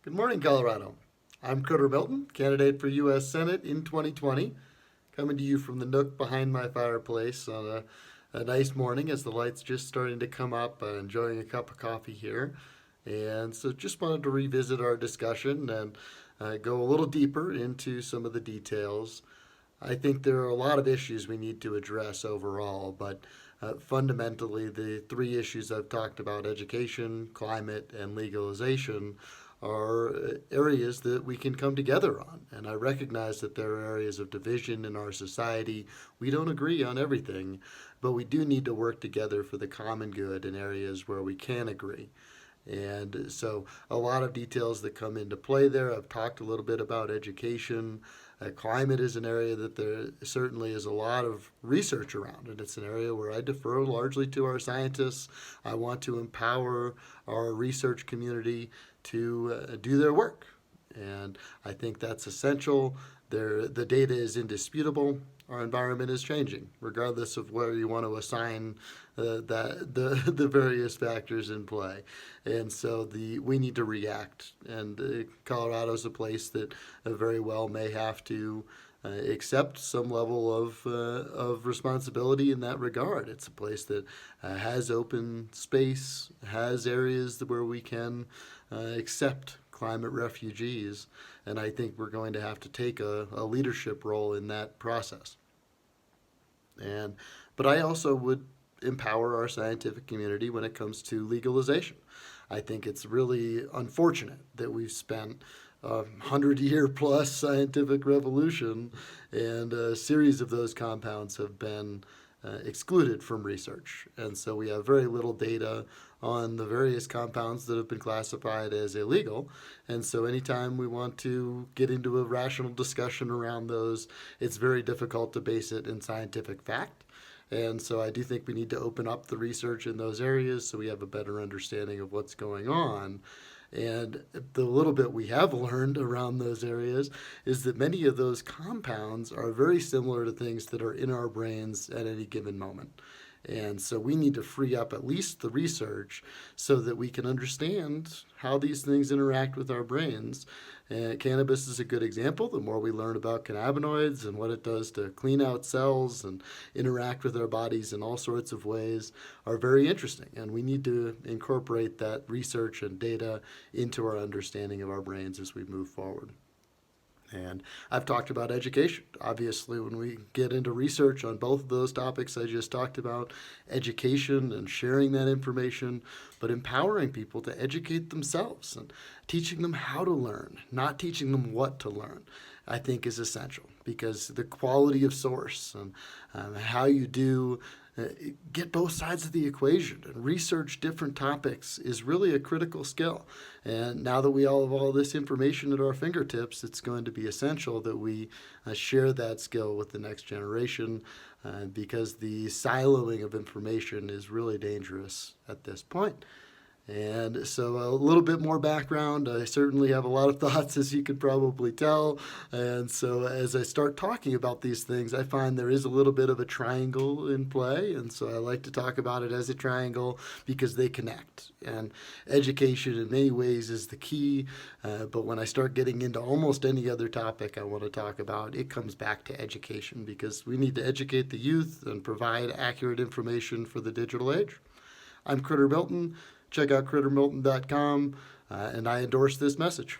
Good morning, Colorado. I'm Critter Milton, candidate for U.S. Senate in 2020, coming to you from the nook behind my fireplace on a nice morning as the light's just starting to come up, enjoying a cup of coffee here. And so just wanted to revisit our discussion and go a little deeper into some of the details. I think there are a lot of issues we need to address overall, but fundamentally, the three issues I've talked about education, climate, and legalization are areas that we can come together on. And I recognize that there are areas of division in our society. We don't agree on everything, but we do need to work together for the common good in areas where we can agree. And so, a lot of details that come into play there. I've talked a little bit about education. Climate is an area that there certainly is a lot of research around, and it's an area where I defer largely to our scientists. I want to empower our research community to do their work, and I think that's essential. The data is indisputable. Our environment is changing, regardless of where you want to assign the various factors in play, and so we need to react. And Colorado is a place that very well may have to accept some level of responsibility in that regard. It's a place that has open space, has areas where we can accept climate refugees, and I think we're going to have to take a leadership role in that process. But I also would empower our scientific community when it comes to legalization. I think it's really unfortunate that we've spent 100-year plus scientific revolution, and a series of those compounds have been excluded from research. And so we have very little data on the various compounds that have been classified as illegal. And so anytime we want to get into a rational discussion around those, it's very difficult to base it in scientific fact. And so I do think we need to open up the research in those areas so we have a better understanding of what's going on. And the little bit we have learned around those areas is that many of those compounds are very similar to things that are in our brains at any given moment. And so we need to free up at least the research so that we can understand how these things interact with our brains. And cannabis is a good example. The more we learn about cannabinoids and what it does to clean out cells and interact with our bodies in all sorts of ways are very interesting. And we need to incorporate that research and data into our understanding of our brains as we move forward. And I've talked about education. Obviously, when we get into research on both of those topics I just talked about, education and sharing that information, but empowering people to educate themselves and teaching them how to learn, not teaching them what to learn, I think is essential, because the quality of source and how you do get both sides of the equation and research different topics is really a critical skill. And now that we all have all this information at our fingertips, it's going to be essential that we share that skill with the next generation, because the siloing of information is really dangerous at this point. And so a little bit more background. I certainly have a lot of thoughts, as you could probably tell. And so as I start talking about these things, I find there is a little bit of a triangle in play. And so I like to talk about it as a triangle because they connect. And education in many ways is the key. But when I start getting into almost any other topic I want to talk about, it comes back to education, because we need to educate the youth and provide accurate information for the digital age. I'm Critter Milton. Check out crittermilton.com, and I endorse this message.